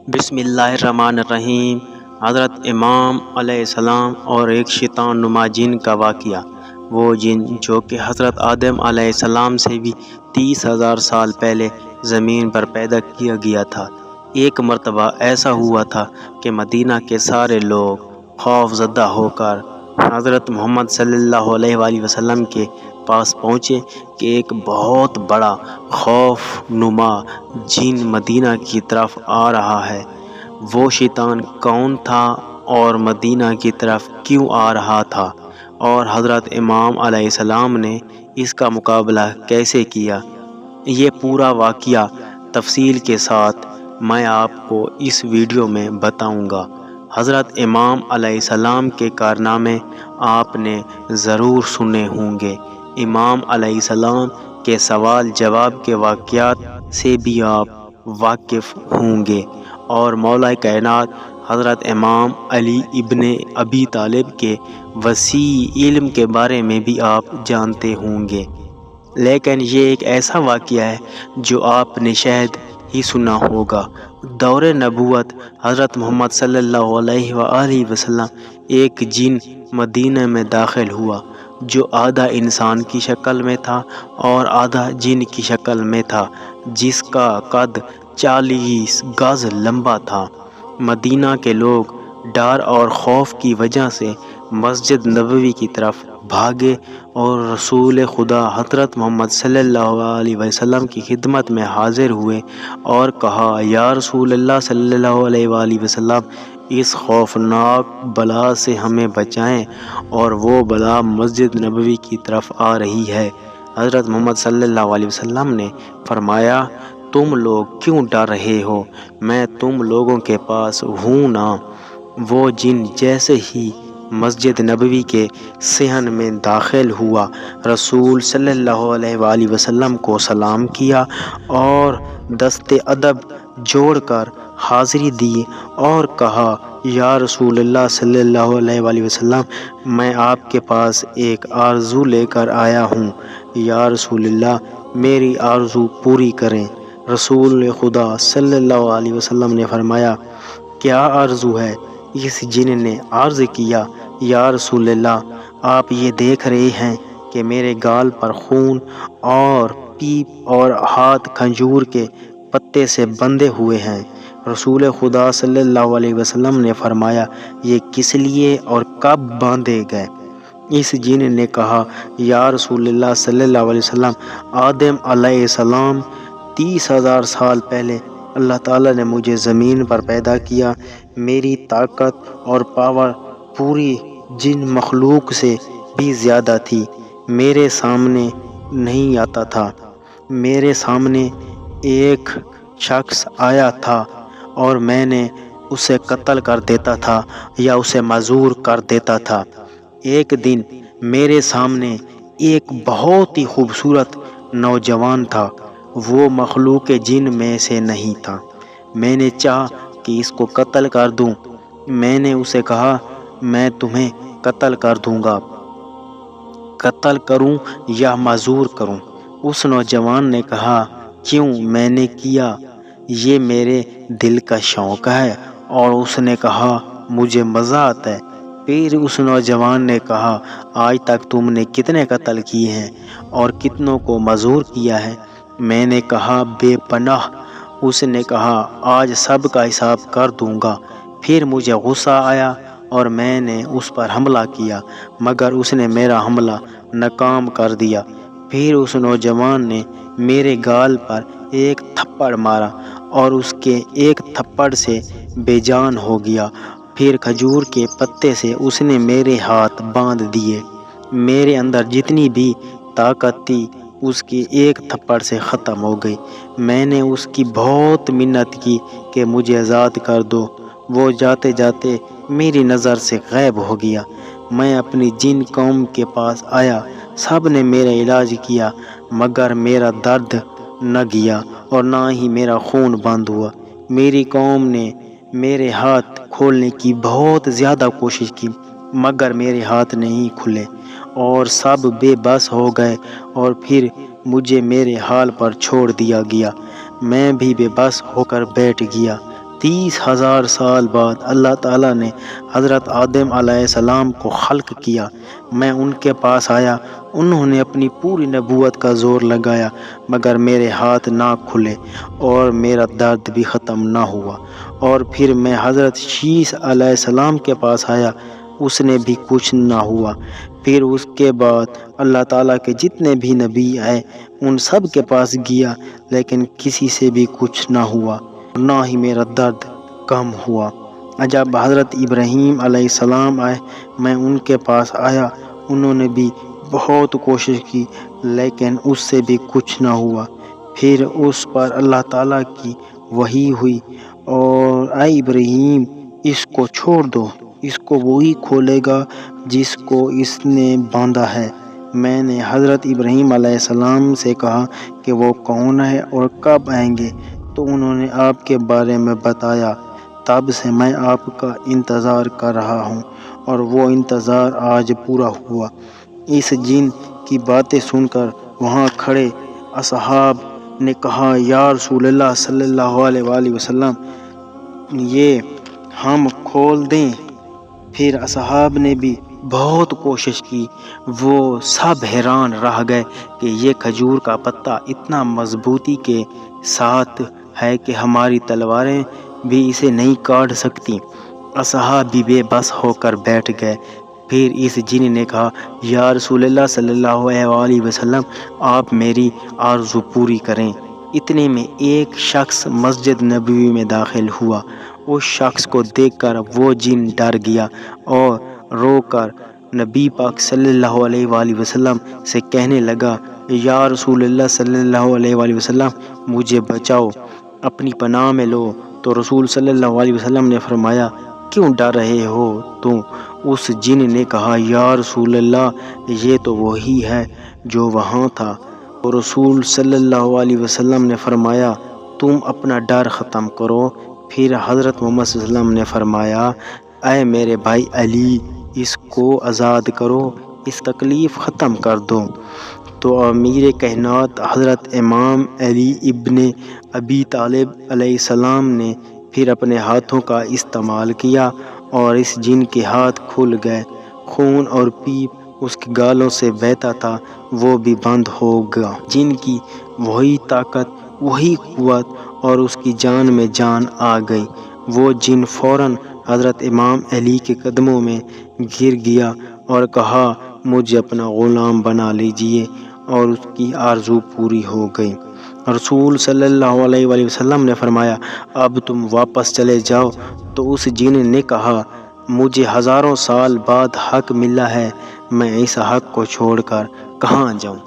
بسم اللہ الرحمن الرحیم۔ حضرت امام علیہ السلام اور ایک شیطان نما جن کا واقعہ۔ وہ جن جو کہ حضرت آدم علیہ السلام سے بھی 30,000 سال پہلے زمین پر پیدا کیا گیا تھا۔ ایک مرتبہ ایسا ہوا تھا کہ مدینہ کے سارے لوگ خوف زدہ ہو کر حضرت محمد صلی اللہ علیہ وآلہ وسلم کے پاس پہنچے کہ ایک بہت بڑا خوف نما جن مدینہ کی طرف آ رہا ہے۔ وہ شیطان کون تھا اور مدینہ کی طرف کیوں آ رہا تھا، اور حضرت امام علیہ السلام نے اس کا مقابلہ کیسے کیا، یہ پورا واقعہ تفصیل کے ساتھ میں آپ کو اس ویڈیو میں بتاؤں گا۔ حضرت امام علیہ السلام کے کارنامے آپ نے ضرور سنے ہوں گے۔ امام علیہ السلام کے سوال جواب کے واقعات سے بھی آپ واقف ہوں گے، اور مولا کائنات حضرت امام علی ابن ابی طالب کے وسیع علم کے بارے میں بھی آپ جانتے ہوں گے۔ لیکن یہ ایک ایسا واقعہ ہے جو آپ نے شاید ہی سنا ہوگا۔ دور نبوت حضرت محمد صلی اللہ علیہ وآلہ وسلم ایک جن مدینہ میں داخل ہوا جو آدھا انسان کی شکل میں تھا اور آدھا جن کی شکل میں تھا، جس کا قد 40 گز لمبا تھا۔ مدینہ کے لوگ ڈر اور خوف کی وجہ سے مسجد نبوی کی طرف بھاگے اور رسول خدا حضرت محمد صلی اللہ علیہ وسلم کی خدمت میں حاضر ہوئے اور کہا، یا رسول اللہ صلی اللہ علیہ وآلہ وسلم، اس خوفناک بلا سے ہمیں بچائیں، اور وہ بلا مسجد نبوی کی طرف آ رہی ہے۔ حضرت محمد صلی اللہ علیہ وسلم نے فرمایا، تم لوگ کیوں ڈر رہے ہو؟ میں تم لوگوں کے پاس ہوں نا۔ وہ جن جیسے ہی مسجد نبوی کے صحن میں داخل ہوا، رسول صلی اللہ علیہ وآلہ وسلم کو سلام کیا اور دست ادب جوڑ کر حاضری دی اور کہا، یا رسول اللہ صلی اللہ علیہ وآلہ وسلم، میں آپ کے پاس ایک آرزو لے کر آیا ہوں۔ یا رسول اللہ، میری آرزو پوری کریں۔ رسول خدا صلی اللہ علیہ وسلم نے فرمایا، کیا آرزو ہے؟ اس جن نے عرض کیا، یا رسول اللہ، آپ یہ دیکھ رہے ہیں کہ میرے گال پر خون اور پیپ اور ہاتھ کھجور کے پتے سے بندھے ہوئے ہیں۔ رسول خدا صلی اللہ علیہ وسلم نے فرمایا، یہ کس لیے اور کب باندھے گئے؟ اس جن نے کہا، یا رسول اللہ صلی اللہ علیہ وسلم، آدم علیہ السلام 30,000 سال پہلے اللہ تعالیٰ نے مجھے زمین پر پیدا کیا۔ میری طاقت اور پاور پوری جن مخلوق سے بھی زیادہ تھی۔ میرے سامنے نہیں آتا تھا، میرے سامنے ایک شخص آیا تھا اور میں نے اسے قتل کر دیتا تھا یا اسے معذور کر دیتا تھا۔ ایک دن میرے سامنے ایک بہت ہی خوبصورت نوجوان تھا، وہ مخلوق جن میں سے نہیں تھا۔ میں نے چاہا کہ اس کو قتل کر دوں۔ میں نے اسے کہا، میں تمہیں قتل کر دوں گا، قتل کروں یا معذور کروں؟ اس نوجوان نے کہا، کیوں؟ میں نے کیا، یہ میرے دل کا شوق ہے۔ اور اس نے کہا، مجھے مزہ آتا ہے۔ پھر اس نوجوان نے کہا، آج تک تم نے کتنے قتل کیے ہیں اور کتنوں کو معذور کیا ہے؟ میں نے کہا، بے پناہ۔ اس نے کہا، آج سب کا حساب کر دوں گا۔ پھر مجھے غصہ آیا اور میں نے اس پر حملہ کیا، مگر اس نے میرا حملہ ناکام کر دیا۔ پھر اس نوجوان نے میرے گال پر ایک تھپڑ مارا اور اس کے ایک تھپڑ سے بے جان ہو گیا۔ پھر کھجور کے پتے سے اس نے میرے ہاتھ باندھ دیے۔ میرے اندر جتنی بھی طاقت تھی اس کی ایک تھپڑ سے ختم ہو گئی۔ میں نے اس کی بہت منت کی کہ مجھے آزاد کر دو۔ وہ جاتے جاتے میری نظر سے غائب ہو گیا۔ میں اپنی جن قوم کے پاس آیا، سب نے میرا علاج کیا، مگر میرا درد نہ گیا اور نہ ہی میرا خون بند ہوا۔ میری قوم نے میرے ہاتھ کھولنے کی بہت زیادہ کوشش کی، مگر میرے ہاتھ نہیں کھلے اور سب بے بس ہو گئے، اور پھر مجھے میرے حال پر چھوڑ دیا گیا۔ میں بھی بے بس ہو کر بیٹھ گیا۔ 30,000 سال بعد اللہ تعالیٰ نے حضرت آدم علیہ السلام کو خلق کیا۔ میں ان کے پاس آیا، انہوں نے اپنی پوری نبوت کا زور لگایا، مگر میرے ہاتھ نہ کھلے اور میرا درد بھی ختم نہ ہوا۔ اور پھر میں حضرت شیس علیہ السلام کے پاس آیا، اس نے بھی کچھ نہ ہوا۔ پھر اس کے بعد اللہ تعالیٰ کے جتنے بھی نبی آئے ان سب کے پاس گیا، لیکن کسی سے بھی کچھ نہ ہوا، نہ ہی میرا درد کم ہوا۔ جب حضرت ابراہیم علیہ السلام آئے، میں ان کے پاس آیا، انہوں نے بھی بہت کوشش کی، لیکن اس سے بھی کچھ نہ ہوا۔ پھر اس پر اللہ تعالیٰ کی وحی ہوئی، اور اے ابراہیم، اس کو چھوڑ دو، اس کو وہی کھولے گا جس کو اس نے باندھا ہے۔ میں نے حضرت ابراہیم علیہ السلام سے کہا کہ وہ کون ہے اور کب آئیں گے، تو انہوں نے آپ کے بارے میں بتایا۔ تب سے میں آپ کا انتظار کر رہا ہوں، اور وہ انتظار آج پورا ہوا۔ اس جن کی باتیں سن کر وہاں کھڑے اصحاب نے کہا، یا رسول اللہ صلی اللہ علیہ وآلہ وسلم، یہ ہم کھول دیں؟ پھر اصحاب نے بھی بہت کوشش کی۔ وہ سب حیران رہ گئے کہ یہ کھجور کا پتا اتنا مضبوطی کے ساتھ ہے کہ ہماری تلواریں بھی اسے نہیں کاٹ سکتی۔ اصحاب بھی بے بس ہو کر بیٹھ گئے۔ پھر اس جن نے کہا، یا رسول اللہ صلی اللہ علیہ وآلہ وسلم، آپ میری آرزو پوری کریں۔ اتنے میں ایک شخص مسجد نبوی میں داخل ہوا۔ اس شخص کو دیکھ کر وہ جن ڈر گیا اور رو کر نبی پاک صلی اللہ علیہ وآلہ وسلم سے کہنے لگا، یا رسول اللہ صلی اللہ علیہ وآلہ وسلم، مجھے بچاؤ، اپنی پناہ میں لو۔ تو رسول صلی اللہ علیہ وسلم نے فرمایا، کیوں ڈر رہے ہو تم؟ اس جن نے کہا، یا رسول اللہ، یہ تو وہی ہے جو وہاں تھا۔ تو رسول صلی اللہ علیہ وسلم نے فرمایا، تم اپنا ڈر ختم کرو۔ پھر حضرت محمد صلی اللہ علیہ وسلم نے فرمایا، اے میرے بھائی علی، اس کو آزاد کرو، اس تکلیف ختم کر دو۔ تو امیر کائنات حضرت امام علی ابن ابی طالب علیہ السلام نے پھر اپنے ہاتھوں کا استعمال کیا، اور اس جن کے ہاتھ کھل گئے۔ خون اور پیپ اس کے گالوں سے بہتا تھا، وہ بھی بند ہو گیا۔ جن کی وہی طاقت، وہی قوت، اور اس کی جان میں جان آ گئی۔ وہ جن فوراً حضرت امام علی کے قدموں میں گر گیا اور کہا، مجھے اپنا غلام بنا لیجئے، اور اس کی آرزو پوری ہو گئی۔ رسول صلی اللہ علیہ وآلہ وسلم نے فرمایا، اب تم واپس چلے جاؤ۔ تو اس جن نے کہا، مجھے ہزاروں سال بعد حق ملا ہے، میں اس حق کو چھوڑ کر کہاں جاؤں؟